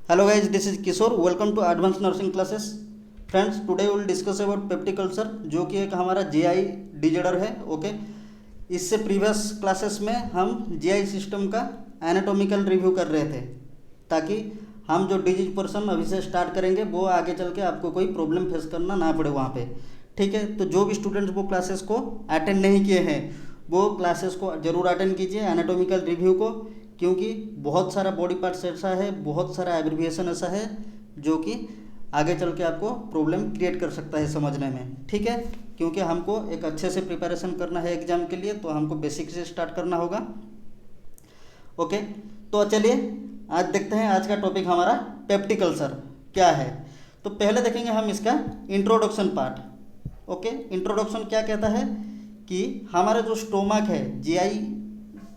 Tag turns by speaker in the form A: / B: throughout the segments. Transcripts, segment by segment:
A: Hello guys, this is Kishore. Welcome to Advanced Nursing Classes. Friends, today we will discuss about peptic ulcer, जो कि एक हमारा GI disorder है. Okay, इससे previous classes में हम जीआई सिस्टम का एनाटॉमिकल रिव्यू कर रहे थे, ताकि हम जो डिजीज पर्सन अभी से स्टार्ट करेंगे वो आगे चल के आपको कोई प्रॉब्लम फेस करना ना पड़े वहाँ पे. ठीक है, तो जो भी स्टूडेंट्स वो क्लासेस को अटेंड नहीं किए हैं वो क्लासेस को ज़रूर अटेंड कीजिए, एनाटॉमिकल रिव्यू को, क्योंकि बहुत सारा बॉडी पार्ट्स ऐसा है, बहुत सारा एब्रिविएशन ऐसा है जो कि आगे चल के आपको प्रॉब्लम क्रिएट कर सकता है समझने में. ठीक है, क्योंकि हमको एक अच्छे से प्रिपरेशन करना है एग्जाम के लिए, तो हमको बेसिक से स्टार्ट करना होगा. ओके, तो चलिए आज देखते हैं आज का टॉपिक हमारा पेप्टिक अल्सर क्या है. तो पहले देखेंगे हम इसका इंट्रोडक्शन पार्ट. ओके, इंट्रोडक्शन क्या कहता है कि हमारा जो स्टोमक है, जीआई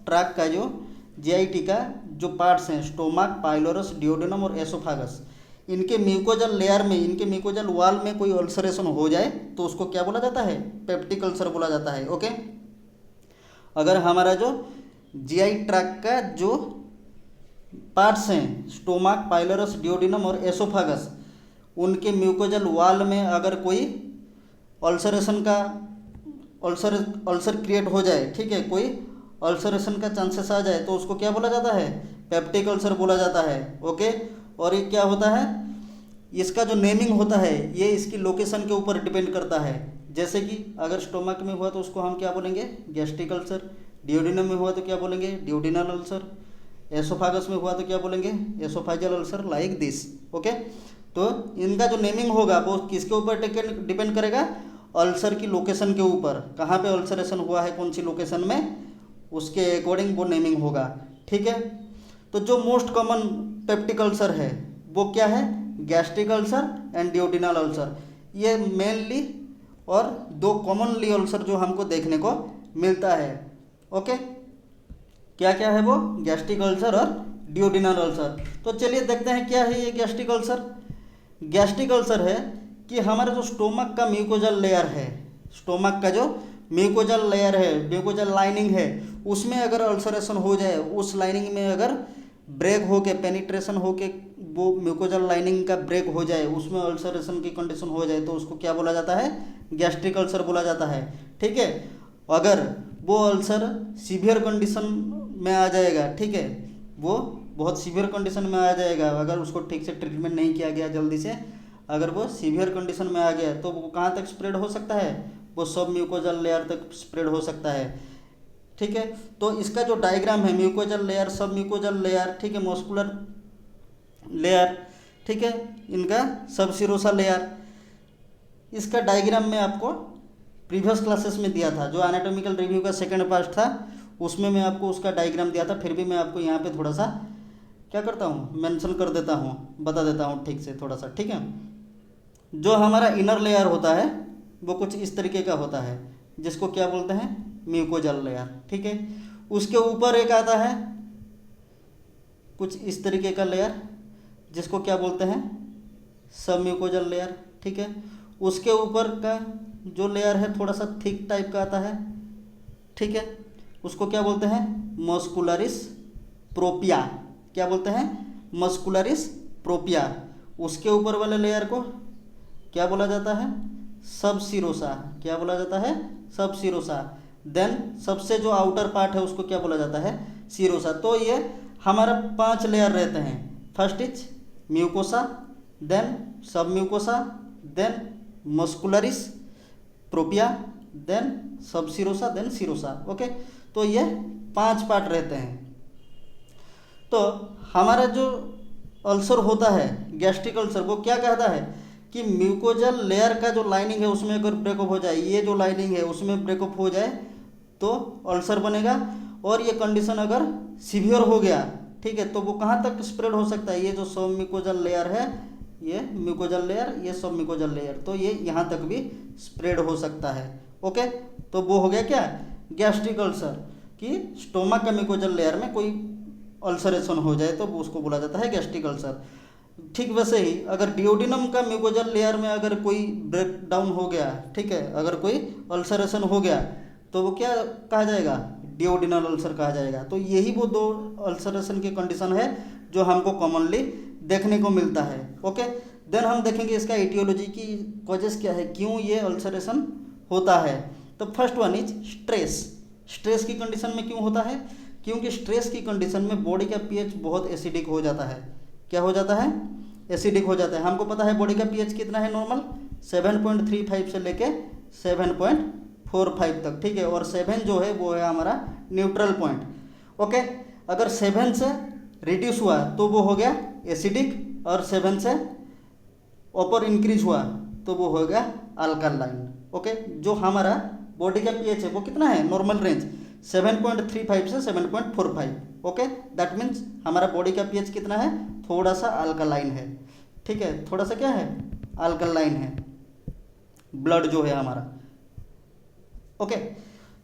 A: ट्रैक का जो जीआईटी का जो पार्ट्स हैं, स्टोमक, पाइलोरस, डिओडेनम और एसोफागस, इनके म्यूकोजल लेयर में, इनके म्यूकोजल वॉल में कोई अल्सरेशन हो जाए तो उसको क्या बोला जाता है? पेप्टिक अल्सर बोला जाता है. ओके, अगर हमारा जो जीआई ट्रैक का जो पार्ट्स हैं, स्टोमक, पाइलोरस, डिओडेनम और एसोफागस, उनके म्यूकोजल वॉल में अगर कोई अल्सरेशन का अल्सर क्रिएट हो जाए, ठीक है, कोई अल्सरेशन का चांसेस आ जाए तो उसको क्या बोला जाता है? पेप्टिक अल्सर बोला जाता है. ओके, और ये क्या होता है, इसका जो नेमिंग होता है ये इसकी लोकेशन के ऊपर डिपेंड करता है. जैसे कि अगर स्टोमक में हुआ तो उसको हम क्या बोलेंगे? Gastric ulcer. डिओडिनम में हुआ तो क्या बोलेंगे? Duodenal ulcer. एसोफागस में हुआ तो क्या बोलेंगे? एसोफाइजल अल्सर, लाइक दिस. ओके, तो इनका जो नेमिंग होगा वो किसके ऊपर डिपेंड करेगा? अल्सर की लोकेशन के ऊपर. कहाँ पे अल्सरेशन हुआ है, कौन सी लोकेशन में, उसके अकॉर्डिंग वो नेमिंग होगा. ठीक है, तो जो मोस्ट कॉमन पेप्टिक अल्सर है वो क्या है? Gastric ulcer and duodenal ulcer. ये मेनली और दो कॉमनली अल्सर जो हमको देखने को मिलता है. ओके, क्या क्या है वो? गैस्ट्रिक अल्सर और डिओडिनल अल्सर. तो चलिए देखते हैं क्या है ये गैस्ट्रिक अल्सर. गैस्ट्रिक अल्सर है कि हमारा जो स्टोमक का म्यूकोजल लेयर है, स्टोमक का जो म्यूकोजल लेयर है, म्यूकोजल लाइनिंग है, उसमें अगर अल्सरेशन हो जाए, उस लाइनिंग में अगर ब्रेक होके, पेनिट्रेशन होके वो म्यूकोजल लाइनिंग का ब्रेक हो जाए, उसमें अल्सरेशन की कंडीशन हो जाए तो उसको क्या बोला जाता है? गैस्ट्रिक अल्सर बोला जाता है. ठीक है, अगर वो अल्सर सीवियर कंडीशन में आ जाएगा, ठीक है, वो बहुत सीवियर कंडीशन में आ जाएगा, अगर उसको ठीक से ट्रीटमेंट नहीं किया गया जल्दी से, अगर वो सीवियर कंडीशन में आ गया तो वो कहाँ तक स्प्रेड हो सकता है? वो सब म्यूकोजल लेयर तक स्प्रेड हो सकता है. ठीक है, तो इसका जो डायग्राम है, म्यूकोजल लेयर, सब म्यूकोजल लेयर, ठीक है, मस्कुलर लेयर, ठीक है, इनका सब सिरोसा लेयर, इसका डायग्राम में आपको प्रीवियस क्लासेस में दिया था. जो एनाटॉमिकल रिव्यू का सेकंड पार्ट था उसमें मैं आपको उसका डायग्राम दिया था. फिर भी मैं आपको यहाँ पे थोड़ा सा क्या करता हूँ, मेंशन कर देता हूँ, बता देता हूँ ठीक से थोड़ा सा. ठीक है, जो हमारा इनर लेयर होता है वो कुछ इस तरीके का होता है, जिसको क्या बोलते हैं? Mucosal layer. ठीक है, उसके ऊपर एक आता है कुछ इस तरीके का लेयर, जिसको क्या बोलते हैं? सब म्यूकोजल लेयर. ठीक है, उसके ऊपर का जो लेयर है थोड़ा सा थिक टाइप का आता है. ठीक है, उसको क्या बोलते हैं? मस्कुलरिस प्रोपिया. क्या बोलते हैं? मस्कुलरिस प्रोपिया. उसके ऊपर वाले लेयर को क्या बोला जाता है? सब सिरोसा. क्या बोला जाता है? सब सिरोसा. देन सबसे जो आउटर पार्ट है उसको क्या बोला जाता है? सिरोसा. तो ये हमारा 5 लेयर रहते हैं. फर्स्ट इज म्यूकोसा, देन सब म्यूकोसा, देन मस्कुलरिस प्रोपिया, देन सब सिरोसा, देन सिरोसा. ओके, तो ये 5 पार्ट रहते हैं. तो हमारा जो अल्सर होता है, गैस्ट्रिक अल्सर, वो क्या कहता है कि म्यूकोजल लेयर का जो लाइनिंग है उसमें अगर ब्रेकअप हो जाए, ये जो लाइनिंग है उसमें ब्रेकअप हो जाए तो अल्सर बनेगा. और ये कंडीशन अगर सीवियर हो गया, ठीक है, तो वो कहाँ तक स्प्रेड हो सकता है? ये जो सब म्यूकोजल लेयर है, ये म्यूकोजल लेयर, ये सब म्यूकोजल लेयर, तो ये यहाँ तक भी स्प्रेड हो सकता है. ओके, तो वो हो गया क्या? गैस्ट्रिक अल्सर, कि स्टोमक का म्यूकोजल लेयर में कोई अल्सरेशन हो जाए तो उसको बोला जाता है गैस्ट्रिक अल्सर. ठीक वैसे ही अगर डिओडिनम का म्यूकोजल लेयर में अगर कोई ब्रेक डाउन हो गया, ठीक है, अगर कोई अल्सरेशन हो गया तो वो क्या कहा जाएगा? डिओडिनल अल्सर कहा जाएगा. तो यही वो दो अल्सरेशन की कंडीशन है जो हमको कॉमनली देखने को मिलता है। ओके, देन हम देखेंगे इसका एटियोलॉजी की कॉजेस क्या है, क्यों ये अल्सरेशन होता है। तो first one is stress. Stress की कंडीशन में क्यों होता है, क्योंकि स्ट्रेस की कंडीशन में बॉडी का पीएच बहुत एसिडिक हो जाता है। क्या हो जाता है, एसिडिक हो जाता है। हमको पता है बॉडी का पीएच कितना है नॉर्मल, 7.35 से लेके 7.45 तक, ठीक है। और 7 जो है वो है हमारा न्यूट्रल पॉइंट। ओके, अगर 7 से रिड्यूस हुआ तो वो हो गया एसिडिक, और 7 से ऊपर इंक्रीज हुआ तो वो हो गया अल्कलाइन। ओके, जो हमारा बॉडी का पीएच है वो कितना है, नॉर्मल रेंज 7.35 से 7.45। ओके, दैट मीन्स हमारा बॉडी का पीएच कितना है, थोड़ा सा अल्कलाइन है, ठीक है, थोड़ा सा क्या है, अल्कलाइन है ब्लड जो है हमारा। ओके,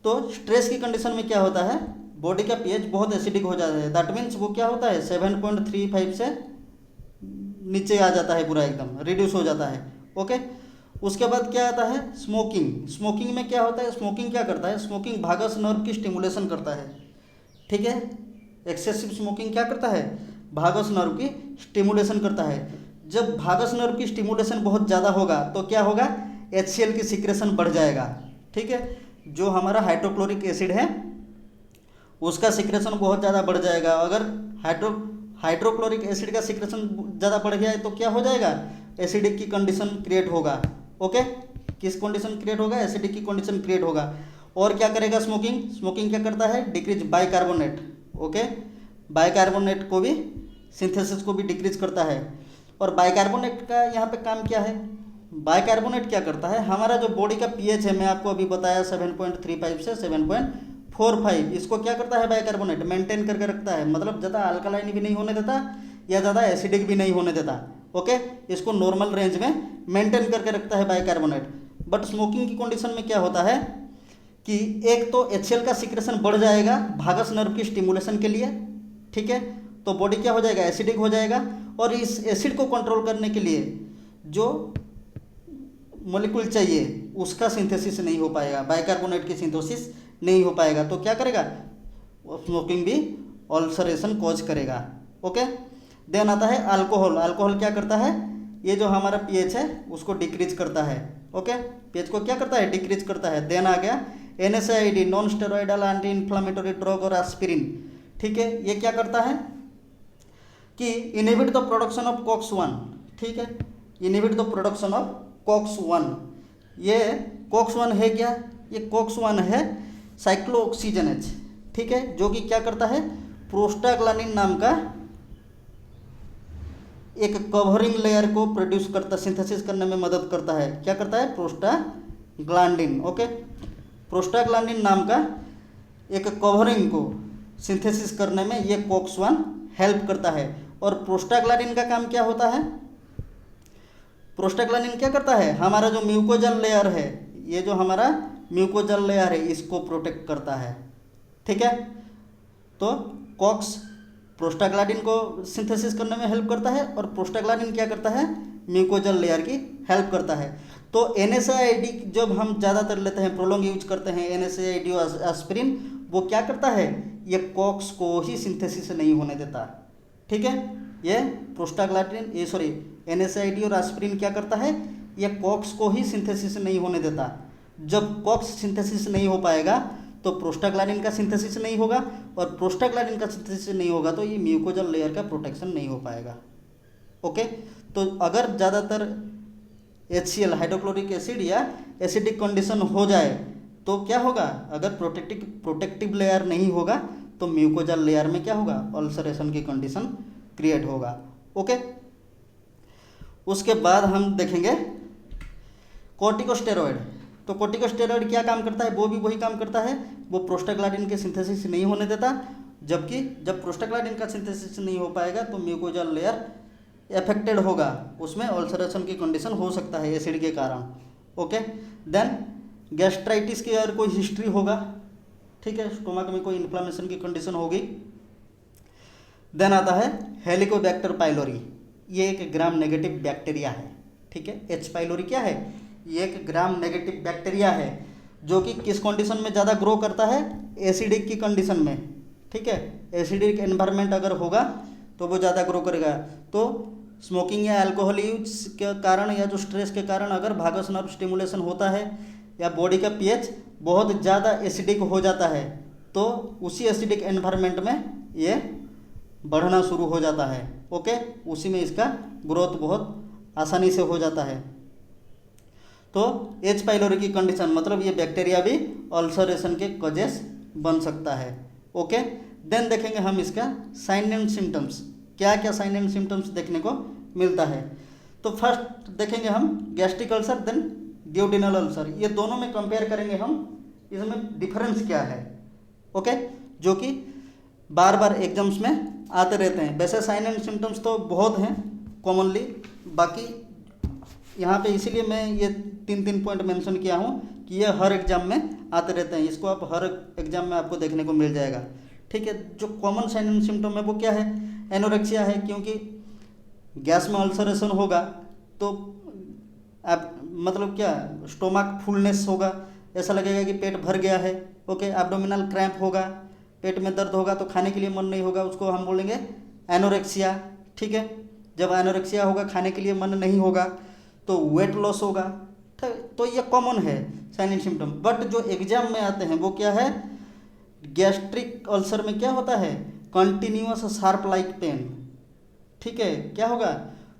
A: तो स्ट्रेस की कंडीशन में क्या होता है, बॉडी का पीएच बहुत एसिडिक हो जाता है। दैट मीन्स वो क्या होता है, 7.35 से नीचे आ जाता है, पूरा एकदम रिड्यूस हो जाता है। ओके, उसके बाद क्या आता है, स्मोकिंग। स्मोकिंग में क्या होता है, स्मोकिंग क्या करता है, स्मोकिंग भागस नर्व की स्टिमुलेशन करता है, ठीक है। एक्सेसिव स्मोकिंग क्या करता है, भागस नर्व की स्टिमुलेशन करता है। जब भागस नर्व की स्टिमुलेशन बहुत ज़्यादा होगा तो क्या होगा, HCl की सिक्रेशन बढ़ जाएगा, ठीक है। जो हमारा हाइड्रोक्लोरिक एसिड है उसका सिक्रेशन बहुत ज़्यादा बढ़ जाएगा। अगर हाइड्रोक्लोरिक एसिड का सिक्रेशन ज़्यादा बढ़ गया है तो क्या हो जाएगा, एसिडिक की कंडीशन क्रिएट होगा। ओके, किस कंडीशन क्रिएट होगा, एसिडिक की कंडीशन क्रिएट होगा। और क्या करेगा स्मोकिंग, स्मोकिंग क्या करता है, डिक्रीज बाइकार्बोनेट। ओके, बाइकार्बोनेट को भी, सिंथेसिस को भी डिक्रीज करता है। और बाइकार्बोनेट का यहाँ पे काम क्या है, बाइकार्बोनेट क्या करता है, हमारा जो बॉडी का पीएच है मैं आपको अभी बताया 7.35 से 7.45, इसको क्या करता है बाइकार्बोनेट, मेंटेन करके रखता है। मतलब ज़्यादा अल्कलाइन भी नहीं होने देता या ज़्यादा एसिडिक भी नहीं होने देता। ओके, इसको नॉर्मल रेंज में मेंटेन करके रखता है बाइकार्बोनेट। बट स्मोकिंग की कंडीशन में क्या होता है कि एक तो HCl का सिक्रेशन बढ़ जाएगा भागस नर्व की स्टिमुलेशन के लिए, ठीक है, तो बॉडी क्या हो जाएगा, एसिडिक हो जाएगा। और इस एसिड को कंट्रोल करने के लिए जो मॉलिक्यूल चाहिए उसका सिंथेसिस नहीं हो पाएगा, बाइकार्बोनेट की सिंथेसिस नहीं हो पाएगा, तो क्या करेगा, स्मोकिंग भी अल्सरेशन कॉज करेगा। ओके, देन आता है अल्कोहल। अल्कोहल क्या करता है, ये जो हमारा पीएच है उसको डिक्रीज करता है। ओके, पीएच को क्या करता है, डिक्रीज करता है। देन आ गया NSAID, non steroidal anti inflammatory drug और एस्पिरिन, ठीक है। ये क्या करता है कि inhibit the production of COX-1, ठीक है, inhibit the production of COX-1। ये COX-1 है क्या, ये COX-1 है साइक्लोऑक्सीजनेज, ठीक है, जो कि क्या करता है, प्रोस्टाग्लैंडिन नाम का एक कवरिंग लेयर को प्रोड्यूस करता, सिंथेसिस करने में मदद करता है। क्या करता है, प्रोस्टाग्लैंडिन। ओके, प्रोस्टाग्लैंडिन नाम का एक कवरिंग को सिंथेसिस करने में ये COX-1 हेल्प करता है। और प्रोस्टाग्लैंडिन का काम क्या होता है, प्रोस्टाग्लैंडिन क्या करता है, हमारा जो म्यूकोजल लेयर है, ये जो हमारा म्यूकोजल लेयर है इसको प्रोटेक्ट करता है, ठीक है। तो COX प्रोस्टाग्लैंडिन को सिंथेसिस करने में हेल्प करता है और प्रोस्टाग्लैंडिन क्या करता है, म्यूकोजल लेयर की हेल्प करता है। तो NSAID जब हम ज़्यादातर लेते हैं, प्रोलॉन्ग यूज करते हैं NSAID और एस्पिरिन, वो क्या करता है, ये COX को ही सिंथेसिस नहीं होने देता, ठीक है। ये प्रोस्टाग्लैंडिन, ये सॉरी NSAID और एस्पिरिन क्या करता है, ये COX को ही सिंथेसिस नहीं होने देता। जब COX सिंथेसिस नहीं हो पाएगा तो प्रोस्टाग्लैंडिन का सिंथेसिस नहीं होगा, और प्रोस्टाग्लैंडिन का सिंथेसिस नहीं होगा तो ये म्यूकोजल लेयर का प्रोटेक्शन नहीं हो पाएगा। ओके, तो अगर ज़्यादातर HCl हाइड्रोक्लोरिक एसिड या एसिडिक कंडीशन हो जाए तो क्या होगा, अगर प्रोटेक्टिव लेयर नहीं होगा तो म्यूकोजल लेयर में क्या होगा, अल्सरेशन की कंडीशन क्रिएट होगा। ओके, उसके बाद हम देखेंगे कॉर्टिकोस्टेरॉइड। तो कॉर्टिकोस्टेरॉइड क्या काम करता है, वो भी वही काम करता है, वो प्रोस्टाग्लैंडिन के सिंथेसिस नहीं होने देता। जबकि जब प्रोस्टाग्लैंडिन का सिंथेसिस नहीं हो पाएगा तो म्यूकोजल लेयर अफेक्टेड होगा, उसमें अल्सरेशन की कंडीशन हो सकता है एसिड के कारण। ओके, देन गैस्ट्राइटिस की अगर कोई हिस्ट्री होगा, ठीक है, स्टोमक में कोई इन्फ्लामेशन की कंडीशन होगी। देन आता है हेलिकोबैक्टर पाइलोरी, ये एक ग्राम नेगेटिव बैक्टीरिया है, ठीक है। H पाइलोरी क्या है, ये एक ग्राम नेगेटिव बैक्टीरिया है जो कि किस कंडीशन में ज़्यादा ग्रो करता है, एसिडिक की कंडीशन में, ठीक है। एसिडिक एनवायरनमेंट अगर होगा तो वो ज़्यादा ग्रो करेगा। तो स्मोकिंग या अल्कोहल यूज के कारण या जो स्ट्रेस के कारण अगर भागस नर्व स्टिमुलेशन होता है या बॉडी का पीएच बहुत ज़्यादा एसिडिक हो जाता है तो उसी एसिडिक एनवायरनमेंट में ये बढ़ना शुरू हो जाता है। ओके, उसी में इसका ग्रोथ बहुत आसानी से हो जाता है। तो एच पाइलोरी की कंडीशन मतलब ये बैक्टीरिया भी अल्सरेशन के कॉजेस बन सकता है। ओके, देन देखेंगे हम इसका साइन एंड सिम्टम्स, क्या क्या साइन एंड सिम्टम्स देखने को मिलता है। तो फर्स्ट देखेंगे हम gastric ulcer then duodenal ulcer, ये दोनों में कंपेयर करेंगे हम, इसमें डिफरेंस क्या है। ओके, जो कि बार बार एग्जाम्स में आते रहते हैं। वैसे साइन एंड सिम्टम्स तो बहुत हैं कॉमनली, बाकी यहाँ पे इसीलिए मैं ये 3 पॉइंट मेंशन किया हूँ कि ये हर एग्जाम में आते रहते हैं, इसको आप हर एग्जाम में आपको देखने को मिल जाएगा। ठीक है, जो कॉमन साइन एंड सिम्टम है वो क्या है, एनोरेक्सिया है, क्योंकि गैस में अल्सरेशन होगा तो आप मतलब क्या स्टोमक फुलनेस होगा, ऐसा लगेगा कि पेट भर गया है। ओके, एब्डोमिनल क्रैम्प होगा, पेट में दर्द होगा तो खाने के लिए मन नहीं होगा, उसको हम बोलेंगे एनोरेक्सिया। ठीक है, जब एनोरेक्सिया होगा खाने के लिए मन नहीं होगा तो वेट लॉस होगा। तो ये कॉमन है साइन एंड सिम्टम। बट जो एग्जाम में आते हैं वो क्या है, गैस्ट्रिक अल्सर में क्या होता है, कंटिन्यूअस शार्प लाइक पेन। ठीक है, क्या होगा,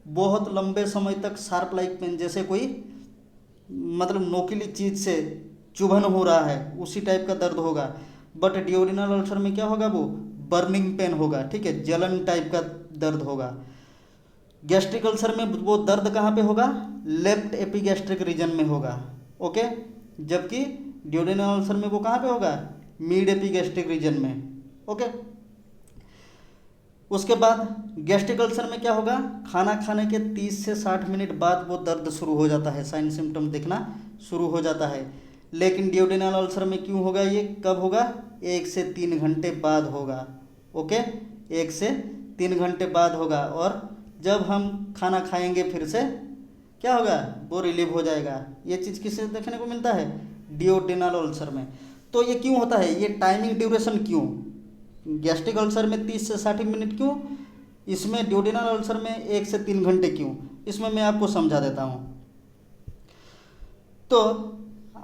A: बहुत लंबे समय तक शार्प लाइक पेन, जैसे कोई मतलब नोकीली चीज़ से चुभन हो रहा है उसी टाइप का दर्द होगा। बट ड्यूडेनल अल्सर में क्या होगा, वो बर्निंग पेन होगा। ठीक है, जलन टाइप का दर्द होगा। गैस्ट्रिक अल्सर में वो दर्द कहाँ पे होगा, लेफ्ट एपिगैस्ट्रिक रीजन में होगा। ओके, जबकि ड्यूडेनल अल्सर में वो कहाँ पे होगा, मिड एपिगैस्ट्रिक रीजन में। ओके, उसके बाद गैस्ट्रिक अल्सर में क्या होगा, खाना खाने के 30 से 60 मिनट बाद वो दर्द शुरू हो जाता है, साइन सिम्टम दिखना शुरू हो जाता है। लेकिन ड्यूडेनल अल्सर में क्यों होगा, ये कब होगा, 1 से 3 घंटे बाद होगा। ओके, 1 से 3 घंटे बाद होगा, और जब हम खाना खाएंगे फिर से क्या होगा, वो रिलीव हो जाएगा। ये चीज़ किससे देखने को मिलता है, ड्यूडेनल अल्सर में। तो ये क्यों होता है, ये टाइमिंग ड्यूरेशन क्यों, गैस्ट्रिक अल्सर में 30 से 60 मिनट क्यों, इसमें ड्यूडेनल अल्सर में 1 से 3 घंटे क्यों, इसमें मैं आपको समझा देता हूँ। तो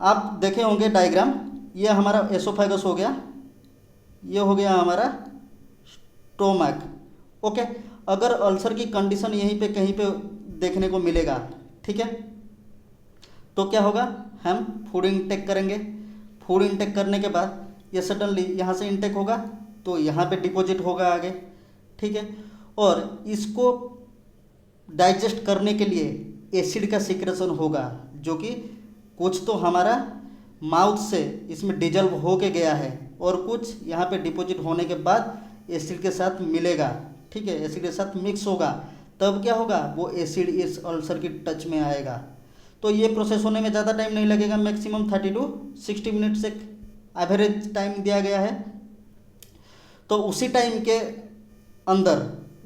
A: आप देखे होंगे डायग्राम, ये हमारा एसोफेगस हो गया, ये हो गया हमारा स्टोमक। ओके, अगर अल्सर की कंडीशन यहीं पे कहीं पे देखने को मिलेगा, ठीक है, तो क्या होगा, हम फूड इंटेक करेंगे। फूड इंटेक करने के बाद ये सडनली यहाँ से इंटेक होगा तो यहाँ पे डिपॉजिट होगा आगे। ठीक है, और इसको डाइजेस्ट करने के लिए एसिड का सिक्रेशन होगा, जो कि कुछ तो हमारा माउथ से इसमें डिजल्व हो के गया है और कुछ यहाँ पे डिपॉजिट होने के बाद एसिड के साथ मिलेगा। ठीक है, एसिड के साथ मिक्स होगा, तब क्या होगा, वो एसिड इस अल्सर की टच में आएगा। तो ये प्रोसेस होने में ज़्यादा टाइम नहीं लगेगा, मैक्सिमम 30 to 60 मिनट से एवरेज टाइम दिया गया है। तो उसी टाइम के अंदर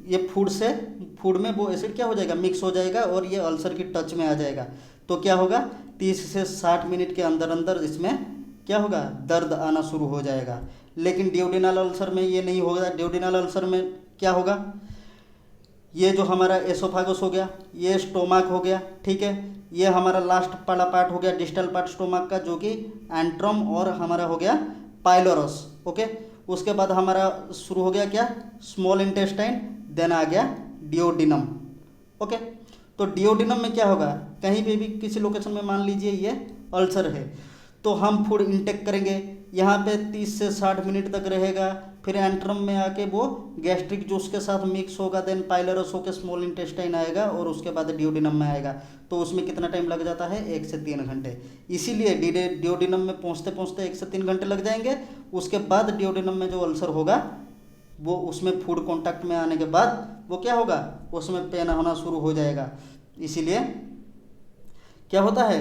A: ये फूड में वो एसिड क्या हो जाएगा, मिक्स हो जाएगा और ये अल्सर की टच में आ जाएगा। तो क्या होगा, 30 से 60 मिनट के अंदर अंदर इसमें क्या होगा, दर्द आना शुरू हो जाएगा। लेकिन ड्यूडेनल अल्सर में ये नहीं होगा। ड्यूडेनल अल्सर में क्या होगा, ये जो हमारा एसोफागस हो गया, ये स्टोमक हो गया। ठीक है, ये हमारा लास्ट वाला पार्ट हो गया, डिस्टल पार्ट स्टोमक का, जो कि एंट्रम, और हमारा हो गया पाइलोरस। ओके, उसके बाद हमारा शुरू हो गया क्या, स्मॉल इंटेस्टाइन, देन आ गया डिओडिनम। ओके, तो डिओडिनम में क्या होगा, कहीं पे भी किसी लोकेशन में मान लीजिए ये अल्सर है, तो हम फूड इंटेक करेंगे, यहाँ पे 30 से 60 मिनट तक रहेगा, फिर एंट्रम में आके वो गैस्ट्रिक जूस के साथ मिक्स होगा, देन पाइलोरस होकर स्मॉल इंटेस्टाइन आएगा और उसके बाद डिओडिनम में आएगा। तो उसमें कितना टाइम लग जाता है, 1 से 3 घंटे। इसीलिए डिओडिनम में पहुँचते पहुँचते 1 से 3 घंटे लग जाएंगे। उसके बाद डिओडिनम में जो अल्सर होगा वो उसमें फूड कॉन्टैक्ट में आने के बाद वो क्या होगा, उसमें पेन होना शुरू हो जाएगा। इसीलिए क्या होता है,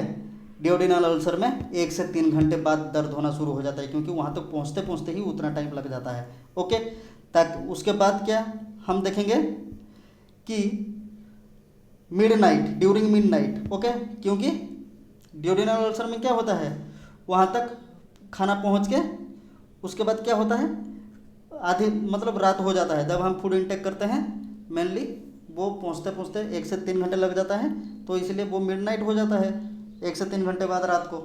A: डिओडिनल अल्सर में 1 से 3 घंटे बाद दर्द होना शुरू हो जाता है, क्योंकि वहाँ तक पहुँचते पहुँचते ही उतना टाइम लग जाता है। ओके, तक उसके बाद क्या हम देखेंगे कि मिडनाइट, ड्यूरिंग मिडनाइट। ओके, क्योंकि डिओडिनल अल्सर में क्या होता है, वहाँ तक खाना पहुँच के उसके बाद क्या होता है, आधी मतलब रात हो जाता है जब हम फूड इंटेक करते हैं, मेनली वो पहुँचते पहुँचते 1 से 3 घंटे लग जाता है, तो इसलिए वो मिडनाइट हो जाता है 1 से 3 घंटे बाद रात को।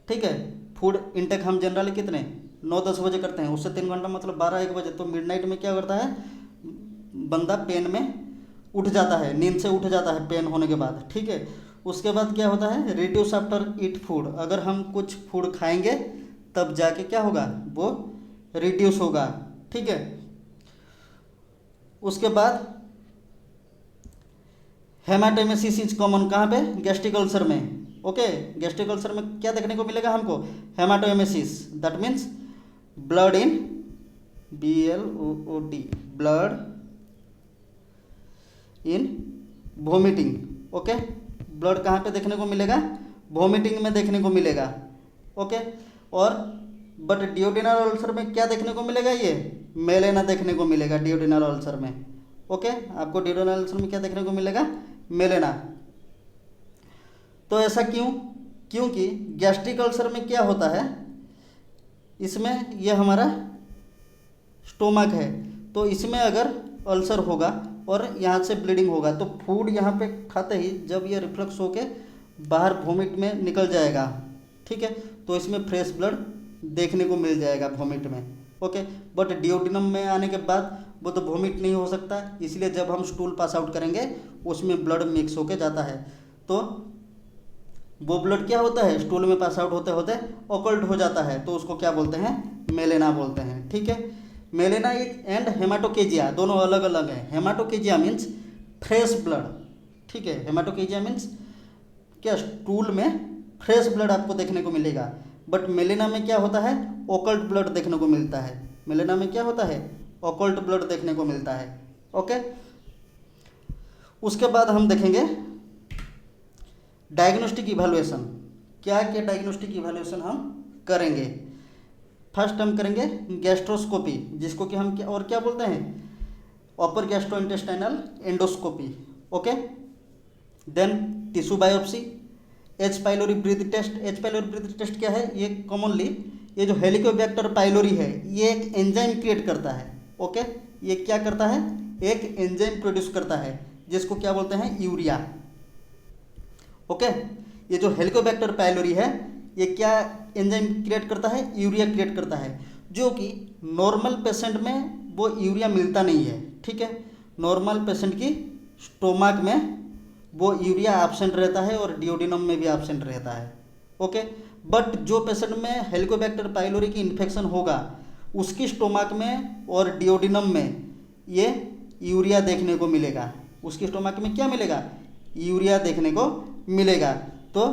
A: ठीक है, फूड इनटेक हम जनरली कितने 9-10 बजे करते हैं, उससे 3 घंटा मतलब 12-1 बजे। तो मिडनाइट में क्या करता है, बंदा पेन में उठ जाता है, नींद से उठ जाता है पेन होने के बाद। ठीक है, उसके बाद क्या होता है, रिड्यूस आफ्टर ईट फूड। अगर हम कुछ फूड खाएंगे तब जाके क्या होगा, वो रिड्यूस होगा। ठीक है, उसके बाद हेमाटोमेसिस इज कॉमन कहाँ पे, गैस्ट्रिक अल्सर में। ओके, गैस्ट्रिक अल्सर में क्या देखने को मिलेगा हमको, haematemesis, that means blood in BLOOD, blood in vomiting. Okay, blood कहाँ पे देखने को मिलेगा, वोमिटिंग में देखने को मिलेगा। ओके, और बट डियोडिनल अल्सर में क्या देखने को मिलेगा, ये मेलेना देखने को मिलेगा डियोडिनल अल्सर में। ओके, आपको डियोडिनल अल्सर में क्या देखने को मिलेगा, मेलेना। तो ऐसा क्यों, क्योंकि गैस्ट्रिक अल्सर में क्या होता है, इसमें यह हमारा स्टोमक है, तो इसमें अगर अल्सर होगा और यहाँ से ब्लीडिंग होगा तो फूड यहाँ पे खाते ही जब ये रिफ्लक्स होके बाहर वोमिट में निकल जाएगा। ठीक है, तो इसमें फ्रेश ब्लड देखने को मिल जाएगा वोमिट में। ओके, बट डियोडिनम में आने के बाद वो तो वोमिट नहीं हो सकता, इसलिए जब हम स्टूल पास आउट करेंगे उसमें ब्लड मिक्स होके जाता है, तो वो ब्लड क्या होता है, स्टूल में पास आउट होते होते ऑकल्ट हो जाता है, तो उसको क्या बोलते हैं, मेलेना बोलते हैं। ठीक है, मेलेना एंड हेमाटोकेजिया दोनों अलग अलग हैं। हेमाटोकेजिया मीन्स फ्रेश ब्लड। ठीक है, हेमाटोकेजिया मीन्स क्या, स्टूल में फ्रेश ब्लड आपको देखने को मिलेगा, बट मेलेना में क्या होता है, ऑकल्ट ब्लड देखने को मिलता है। मेलेना में क्या होता है, ऑकल्ट ब्लड देखने को मिलता है। ओके, उसके बाद हम देखेंगे डायग्नोस्टिक इवैल्यूएशन। क्या क्या डायग्नोस्टिक इवैल्यूएशन हम करेंगे। फर्स्ट हम करेंगे गैस्ट्रोस्कोपी, जिसको कि हम क्या और क्या बोलते हैं, upper gastrointestinal endoscopy. Okay, then tissue biopsy, H pylori breath test. H pylori breath test क्या है, ये कॉमनली ये जो हेलिकोबैक्टर पाइलोरी है ये एक एंजाइम क्रिएट करता है। ओके, ये क्या करता है, एक एंजाइम प्रोड्यूस करता है जिसको क्या बोलते हैं, यूरिया। ओके, ये जो हेलिकोबैक्टर पाइलोरी है ये क्या एंजाइम क्रिएट करता है, यूरिया क्रिएट करता है, जो कि नॉर्मल पेशेंट में वो यूरिया मिलता नहीं है। ठीक है, नॉर्मल पेशेंट की स्टोमक में वो यूरिया एब्सेंट रहता है और डियोडिनम में भी एब्सेंट रहता है। ओके, बट जो पेशेंट में हेलिकोबैक्टर पाइलोरी की इन्फेक्शन होगा उसकी स्टोमक में और डियोडिनम में ये यूरिया देखने को मिलेगा। उसकी स्टोमक में क्या मिलेगा, यूरिया देखने को मिलेगा। तो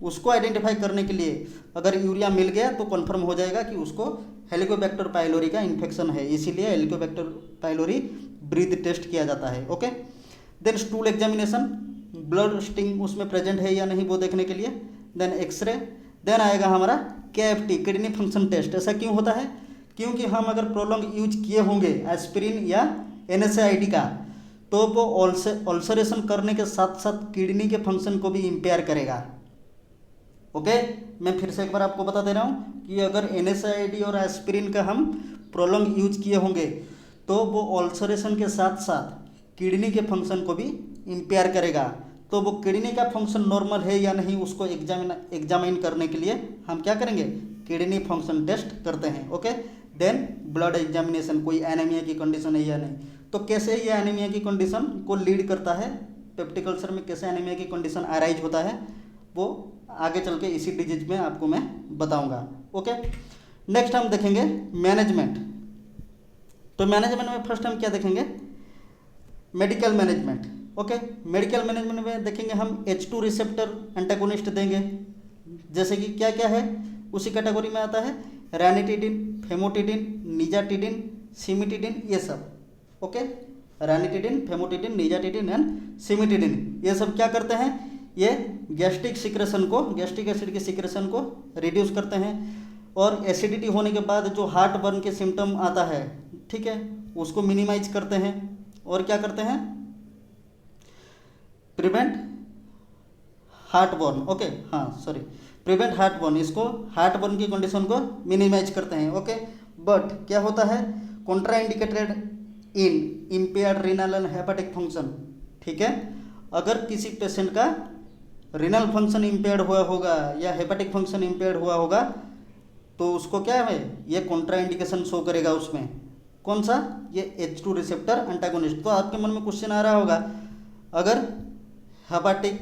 A: उसको आइडेंटिफाई करने के लिए अगर यूरिया मिल गया तो कंफर्म हो जाएगा कि उसको हेलिकोबैक्टर पाइलोरी का इन्फेक्शन है, इसीलिए हेलिकोबैक्टर पाइलोरी ब्रीथ टेस्ट किया जाता है। Okay, then stool examination, blood sting उसमें प्रेजेंट है या नहीं वो देखने के लिए, देन एक्सरे, देन आएगा हमारा KFT किडनी फंक्शन टेस्ट। ऐसा क्यों होता है, क्योंकि हम अगर प्रोलॉन्ग यूज किए होंगे एस्पिरिन या NSAID का तो वो अल्सरेशन करने के साथ साथ किडनी के फंक्शन को भी इम्पेयर करेगा। ओके, मैं फिर से एक बार आपको बता दे रहा हूँ कि अगर NSAID और एस्पिरिन का हम प्रोलॉन्ग यूज किए होंगे तो वो अल्सरेशन के साथ साथ किडनी के फंक्शन को भी इम्पेयर करेगा। तो वो किडनी का फंक्शन नॉर्मल है या नहीं उसको एग्जामिन करने के लिए हम क्या करेंगे, किडनी फंक्शन टेस्ट करते हैं। ओके, देन ब्लड एग्जामिनेशन, कोई एनीमिया की कंडीशन है या नहीं। तो कैसे ये एनीमिया की कंडीशन को लीड करता है, पेप्टिक अल्सर में कैसे एनीमिया की कंडीशन अराइज होता है वो आगे चल के इसी डिजीज में आपको मैं बताऊंगा। ओके, नेक्स्ट हम देखेंगे मैनेजमेंट। तो मैनेजमेंट में फर्स्ट हम क्या देखेंगे, medical management. Okay, medical management में देखेंगे हम H2 रिसेप्टर एंटागोनिस्ट देंगे, जैसे कि क्या क्या है उसी कैटेगरी में आता है रैनिटिडिन, फेमोटिडिन, निजाटिडिन, सिमिटिडिन, ये सब। ओके, रैनिटिडिन, फेमोटिडिन, निजाटिडिन एंड सिमिटिडिन, ये सब क्या करते हैं, ये गैस्ट्रिक सिक्रेशन को, गैस्ट्रिक एसिड की सिक्रेशन को रिड्यूस करते हैं, और एसिडिटी होने के बाद जो हार्ट बर्न के सिम्टम आता है, ठीक है, उसको मिनिमाइज करते हैं। और क्या करते हैं, प्रिवेंट हार्ट बर्न। ओके, हाँ सॉरी, प्रिवेंट हार्ट बर्न, इसको हार्ट बर्न की कंडीशन को मिनिमाइज करते हैं। ओके, बट क्या होता है, contraindicated in impaired renal and hepatic function, ठीक है। अगर किसी पेशेंट का रीनल फंक्शन इम्पेयर्ड हुआ होगा या हेपेटिक फंक्शन इम्पेयर्ड हुआ होगा तो उसको क्या है, ये कॉन्ट्राइंडिकेशन शो करेगा उसमें। कौन सा, ये H2 रिसेप्टर एंटागोनिस्ट। तो आपके मन में क्वेश्चन आ रहा होगा, अगर हेपेटिक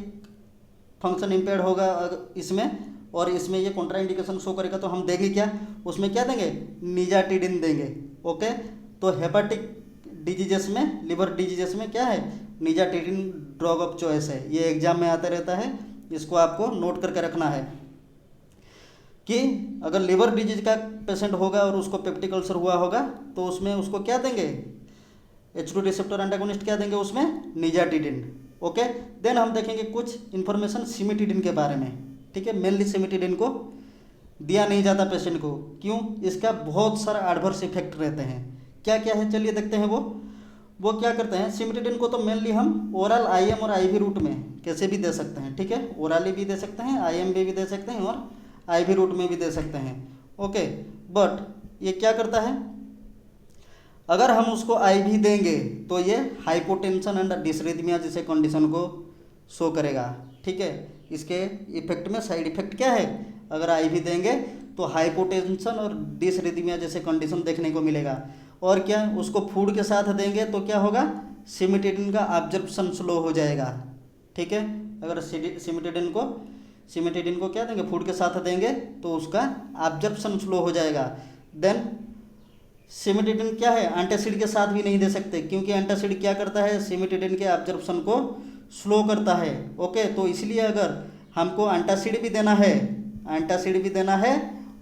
A: फंक्शन इम्पेयर्ड होगा इसमें और इसमें ये कॉन्ट्राइंडिकेशन शो करेगा तो हम देंगे क्या, उसमें क्या देंगे, निजाटिडिन देंगे। ओके, तो हेपेटिक डिजीजेस में, लिवर डिजीजेस में क्या है, निजाटिडिन ड्रग ऑफ चॉइस है। ये एग्जाम में आता रहता है, इसको आपको नोट करके रखना है कि अगर लिवर डिजीज का पेशेंट होगा और उसको पेप्टिक अल्सर हुआ होगा तो उसमें उसको क्या देंगे, H2 रिसेप्टर एंटागोनिस्ट क्या देंगे उसमें, निजाटिडिन। ओके, देन हम देखेंगे कुछ इन्फॉर्मेशन सिमिटिडिन के बारे में, ठीक है। मेनली सिमिटिडिन को दिया नहीं जाता पेशेंट को, क्यों, इसका बहुत सारा एडवर्स इफेक्ट रहते हैं। क्या क्या है चलिए देखते हैं। वो क्या करते हैं, सिमिटिडिन को तो मेनली हम ओरल, IM और IV रूट में कैसे भी दे सकते हैं, ठीक है। ओरली भी दे सकते हैं, IM भी दे सकते हैं और IV रूट में भी दे सकते हैं। ओके, बट ये क्या करता है, अगर हम उसको IV देंगे तो ये हाइपोटेंशन एंड डिसरिथमिया जैसे कंडीशन को शो करेगा, ठीक है। इसके इफेक्ट में साइड इफेक्ट क्या है, अगर IV देंगे तो हाइपोटेंशन और डिसरिथमिया जैसे कंडीशन देखने को मिलेगा। और क्या, उसको फूड के साथ देंगे तो क्या होगा, सिमिटिडिन का एब्जॉर्प्शन स्लो हो जाएगा, ठीक है। अगर सिमिटिडिन को क्या देंगे, फूड के साथ देंगे तो उसका एब्जॉर्प्शन स्लो हो जाएगा। देन सिमिटिडिन क्या है, एंटासिड के साथ भी नहीं दे सकते, क्योंकि एंटासिड क्या करता है, सिमिटिडिन के एब्जॉर्प्शन को स्लो करता है। ओके, तो इसलिए अगर हमको एंटासिड भी देना है, एंटासिड भी देना है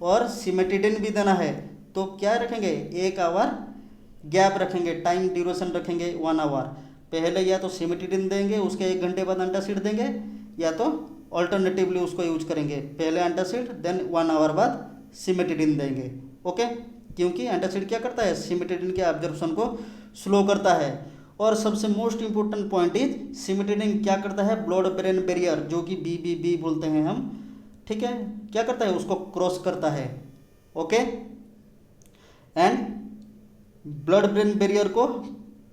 A: और सिमिटिडिन भी देना है तो क्या रखेंगे, 1 आवर गैप रखेंगे, टाइम ड्यूरेशन रखेंगे 1 आवर। पहले या तो सिमिटिडिन देंगे, उसके 1 घंटे बाद एंटासिड देंगे, या तो ऑल्टरनेटिवली उसको यूज करेंगे, पहले एंटासिड देन 1 आवर बाद सिमिटिडिन देंगे। ओके, क्योंकि एंटासिड क्या करता है, सिमिटिडिन के एब्जॉर्प्शन को स्लो करता है। और सबसे मोस्ट इंपॉर्टेंट पॉइंट इज, सिमिटिडिन क्या करता है, ब्लड ब्रेन बैरियर जो कि BBB बोलते हैं हम, ठीक है, क्या करता है, उसको क्रॉस करता है। Okay, and blood brain barrier को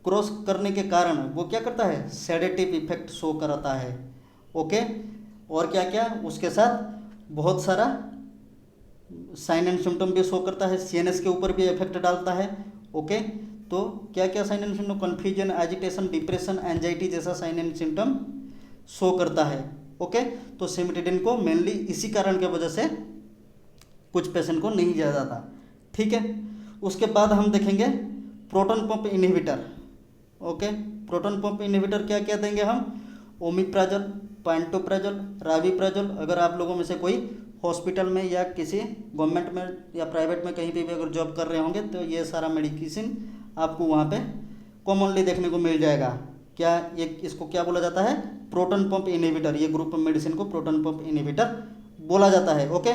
A: क्रॉस करने के कारण वो क्या करता है, सेडेटिव इफेक्ट शो करता है। ओके, और क्या क्या, उसके साथ बहुत सारा साइन एंड सिम्टम भी शो करता है, CNS के ऊपर भी इफेक्ट डालता है। ओके, तो क्या क्या sign and symptom, confusion, agitation, depression, anxiety जैसा साइन एंड सिम्टम शो करता है। ओके, तो सिमिटिडिन को मेनली इसी कारण के वजह से कुछ पेशेंट को नहीं दिया जाता, ठीक है। उसके बाद हम देखेंगे proton pump inhibitor. Okay, proton pump inhibitor क्या क्या देंगे हम, ओमिप्राजोल, पैंटोप्राजोल, राविप्राजोल। अगर आप लोगों में से कोई हॉस्पिटल में या किसी गवर्नमेंट में या प्राइवेट में कहीं पे भी अगर जॉब कर रहे होंगे तो ये सारा मेडिसिन आपको वहाँ पे कॉमनली देखने को मिल जाएगा। क्या ये, इसको क्या बोला जाता है, प्रोटॉन पंप इनहिबिटर। ये ग्रुप ऑफ मेडिसिन को प्रोटॉन पंप इनहिबिटर बोला जाता है। ओके,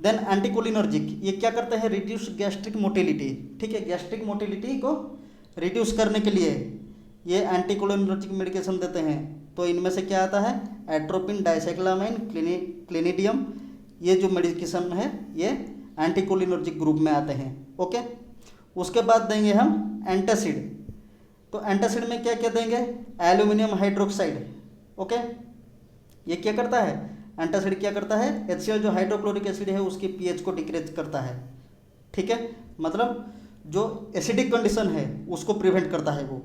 A: देन एंटीकोलिनर्जिक, ये क्या करता है, रिड्यूस गैस्ट्रिक मोटिलिटी, ठीक है। गैस्ट्रिक मोटिलिटी को रिड्यूस करने के लिए ये एंटीकोलिनर्जिक मेडिकेशन देते हैं। तो इनमें से क्या आता है, एट्रोपिन, डाइसाइक्लामाइन, क्लिनिडियम, ये जो मेडिकेशन है ये एंटीकोलिनर्जिक ग्रुप में आते हैं। ओके, उसके बाद देंगे हम एंटासिड। तो एंटासिड में क्या क्या देंगे, एल्यूमिनियम हाइड्रोक्साइड। ओके, ये क्या करता है, एंटासिड क्या करता है, HCl जो हाइड्रोक्लोरिक एसिड है उसकी pH को डिक्रीज करता है, ठीक है। मतलब जो एसिडिक कंडीशन है उसको प्रिवेंट करता है वो।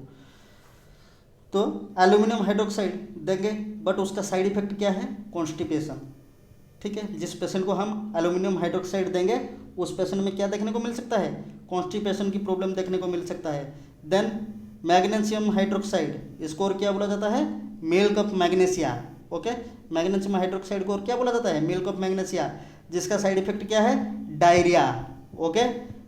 A: तो एल्यूमिनियम हाइड्रोक्साइड देंगे, बट उसका साइड इफेक्ट क्या है, कॉन्स्टिपेशन, ठीक है। जिस पेशेंट को हम एल्यूमिनियम हाइड्रोक्साइड देंगे उस पेशेंट में क्या देखने को मिल सकता है, कॉन्स्टिपेशन की प्रॉब्लम देखने को मिल सकता है। देन मैग्नीशियम हाइड्रोक्साइड, इसको और क्या बोला जाता है, milk of magnesia. Okay, magnesium hydroxide को और क्या बोला जाता है, मिल्क ऑफ मैग्नीशिया, जिसका साइड इफेक्ट क्या है, डायरिया। ओके,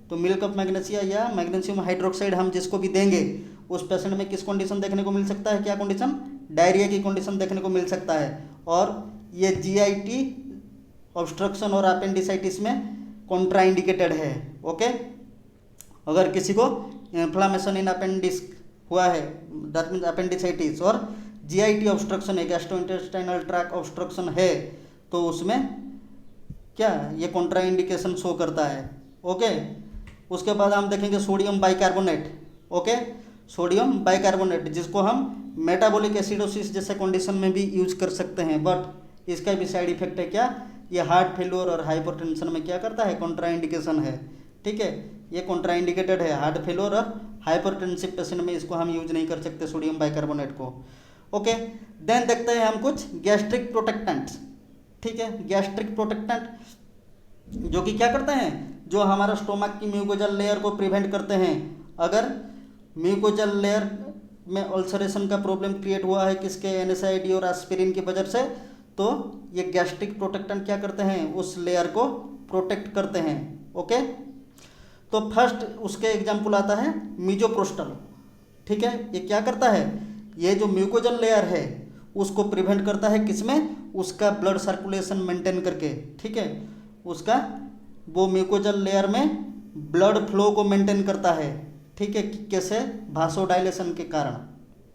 A: तो मिल्क ऑफ मैग्नीशिया या मैग्नीशियम हाइड्रोक्साइड हम जिसको भी देंगे उस पेशेंट में किस कंडीशन देखने को मिल सकता है, क्या कंडीशन, डायरिया की कंडीशन देखने को मिल सकता है। और ये GIT ऑब्स्ट्रक्शन और अपेंडिसाइटिस में कॉन्ट्राइंडिकेटेड है। ओके, अगर किसी को इन्फ्लामेशन इन अपेंडिक्स हुआ है, दैट मीन्स अपेंडिसाइटिस, और GIT ऑब्स्ट्रक्शन है, गैस्ट्रोइंटेस्टाइनल ट्रैक्ट ऑब्स्ट्रक्शन है, तो उसमें क्या ये कॉन्ट्राइंडिकेशन शो करता है। ओके, उसके बाद हम देखेंगे sodium bicarbonate. Okay, sodium bicarbonate, जिसको हम मेटाबॉलिक एसिडोसिस जैसे कंडीशन में भी यूज कर सकते हैं, बट इसका भी साइड इफेक्ट है क्या, ये हार्ट फेल्योर और हाइपरटेंशन में क्या करता है, कॉन्ट्राइंडिकेशन है। ठीक है, ये कॉन्ट्राइंडिकेटेड है, हार्ट फेल्योर और हाइपरटेंसिव पेशेंट में इसको हम यूज नहीं कर सकते सोडियम बाइकार्बोनेट को। ओके, देन देखते हैं हम कुछ गैस्ट्रिक प्रोटेक्टेंट्स। ठीक है, गैस्ट्रिक प्रोटेक्टेंट जो कि क्या करते हैं, जो हमारा स्टोमक की म्यूकोजल लेयर को प्रिवेंट करते हैं। अगर म्यूकोजल लेयर में अल्सरेशन का प्रॉब्लम क्रिएट हुआ है किसके, एनएसआईडी और एस्पिरिन की वजह से, तो ये गैस्ट्रिक प्रोटेक्टेंट क्या करते हैं, उस लेयर को प्रोटेक्ट करते हैं। ओके, तो फर्स्ट उसके एग्जाम्पल आता है मीजोप्रोस्टल। ठीक है, ये क्या करता है, ये जो म्यूकोजल लेयर है उसको प्रिवेंट करता है किसमें, उसका ब्लड सर्कुलेशन मेंटेन करके। ठीक है, उसका वो म्यूकोजल लेयर में ब्लड फ्लो को मेंटेन करता है। ठीक है, कैसे, भासोडाइलेशन के कारण।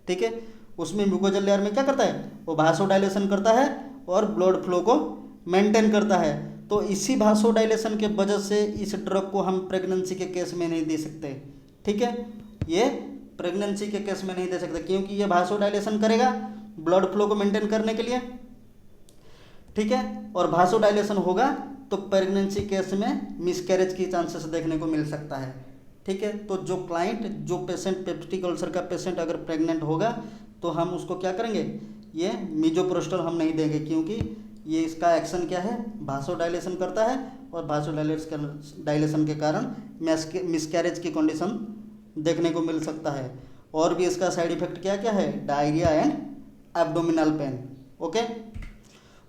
A: ठीक है, उसमें म्यूकोजल लेयर में क्या करता है, वो भासोडाइलेशन करता है और ब्लड फ्लो को मेंटेन करता है। तो इसी भासोडाइलेशन के वजह से इस ड्रग को हम प्रेगनेंसी के केस में नहीं दे सकते। ठीक है, ये प्रेगनेंसी के केस में नहीं दे सकते क्योंकि ये भासोडाइलेशन करेगा ब्लड फ्लो को मेंटेन करने के लिए। ठीक है, और भासोडाइलेशन होगा तो प्रेगनेंसी केस में मिसकैरेज की चांसेस देखने को मिल सकता है। ठीक है, तो जो क्लाइंट, जो पेशेंट पेप्टिक अल्सर का पेशेंट अगर प्रेग्नेंट होगा तो हम उसको क्या करेंगे, ये मीजोप्रोस्टल हम नहीं देंगे क्योंकि ये इसका एक्शन क्या है, भासोडाइलेशन करता है और भासोडाइलेशन के कारण मिसकैरेज की कंडीशन देखने को मिल सकता है। और भी इसका साइड इफेक्ट क्या क्या है, diarrhoea and abdominal pain. Okay,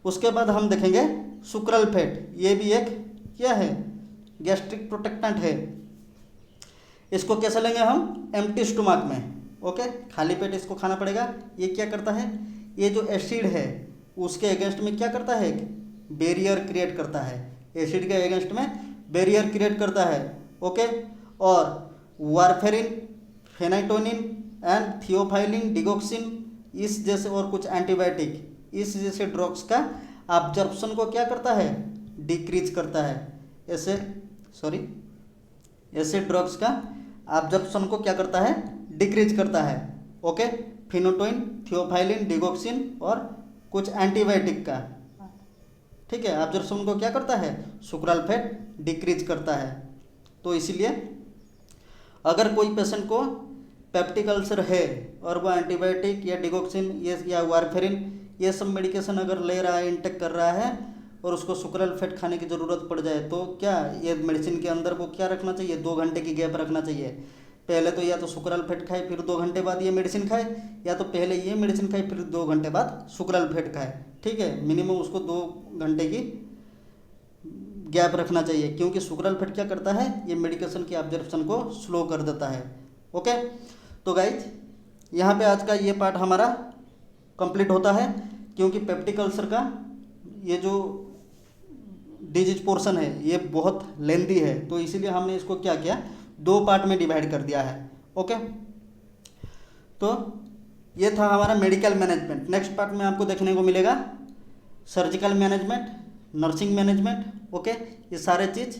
A: उसके बाद हम देखेंगे सुक्रल फैट। ये भी एक क्या है, गैस्ट्रिक प्रोटेक्टेंट है। इसको कैसे लेंगे हम, एम्प्टी स्टोमक में। ओके, खाली पेट इसको खाना पड़ेगा। ये क्या करता है, ये जो एसिड है उसके अगेंस्ट में क्या करता है, बैरियर क्रिएट करता है। एसिड के अगेंस्ट में बैरियर क्रिएट करता है। ओके, और वारफेरिन, फेनाइटोनिन एंड थियोफाइलिन, डिगोक्सिन, इस जैसे और कुछ एंटीबायोटिक, इस जैसे ड्रग्स का एब्जॉर्प्शन को क्या करता है, डिक्रीज करता है। ऐसे ड्रग्स का एब्जॉर्प्शन को क्या करता है, डिक्रीज करता है। ओके, फिनोटोइन, थियोफाइलिन, डिगोक्सिन और कुछ एंटीबायोटिक का। ठीक है, एब्जॉर्प्शन को क्या करता है, सुक्राल फैट डिक्रीज करता है। तो इसीलिए अगर कोई पेशेंट को पेप्टिक अल्सर है और वो एंटीबायोटिक या डिगोक्सिन या वारफेरिन ये सब मेडिकेशन अगर ले रहा है, इंटेक कर रहा है और उसको सुक्राल फैट खाने की ज़रूरत पड़ जाए तो क्या ये मेडिसिन के अंदर वो क्या रखना चाहिए, 2 घंटे की गैप रखना चाहिए। पहले तो या तो सुक्राल फैट खाए फिर 2 घंटे बाद ये मेडिसिन खाए, या तो पहले ये मेडिसिन खाए फिर 2 घंटे बाद सुक्राल फैट खाए। ठीक है, मिनिमम उसको 2 घंटे की गैप रखना चाहिए क्योंकि सुक्राल फैट क्या करता है, ये मेडिकेशन की एब्जॉर्प्शन को स्लो कर देता है। ओके, तो गाइज यहाँ पे आज का ये पार्ट हमारा कंप्लीट होता है क्योंकि पेप्टिक अल्सर का ये जो डिजीज पोर्शन है ये बहुत लेंदी है, तो इसीलिए हमने इसको क्या किया, 2 पार्ट में डिवाइड कर दिया है। ओके, तो ये था हमारा मेडिकल मैनेजमेंट। नेक्स्ट पार्ट में आपको देखने को मिलेगा surgical management, nursing management. Okay, ये सारे चीज़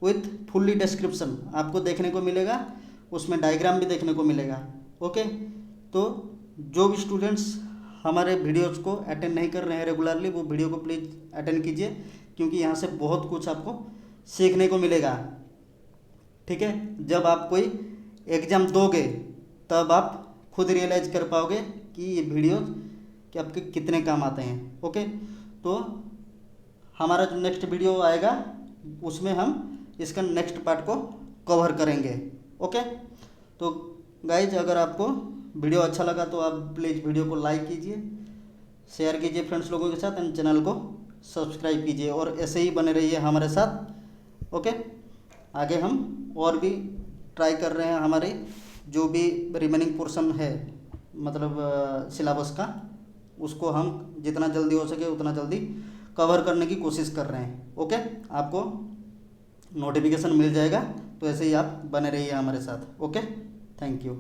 A: विथ फुल्ली डिस्क्रिप्शन आपको देखने को मिलेगा, उसमें डायग्राम भी देखने को मिलेगा। ओके, तो जो भी स्टूडेंट्स हमारे वीडियोज़ को अटेंड नहीं कर रहे हैं रेगुलरली, वो वीडियो को प्लीज़ अटेंड कीजिए क्योंकि यहाँ से बहुत कुछ आपको सीखने को मिलेगा। ठीक है, जब आप कोई एग्ज़ाम दोगे तब आप खुद रियलाइज़ कर पाओगे कि ये वीडियो कि आपके कितने काम आते हैं। ओके, तो हमारा जो नेक्स्ट वीडियो आएगा उसमें हम इसका नेक्स्ट पार्ट को कवर करेंगे। ओके, तो गाइज अगर आपको वीडियो अच्छा लगा तो आप प्लीज़ वीडियो को लाइक कीजिए, शेयर कीजिए फ्रेंड्स लोगों के साथ एंड चैनल को सब्सक्राइब कीजिए और ऐसे ही बने रहिए हमारे साथ। ओके, आगे हम और भी ट्राई कर रहे हैं, हमारे जो भी रिमेनिंग पोर्शन है मतलब सिलेबस का, उसको हम जितना जल्दी हो सके उतना जल्दी कवर करने की कोशिश कर रहे हैं। ओके, आपको नोटिफिकेशन मिल जाएगा, तो ऐसे ही आप बने रहिए हमारे साथ। Okay, thank you.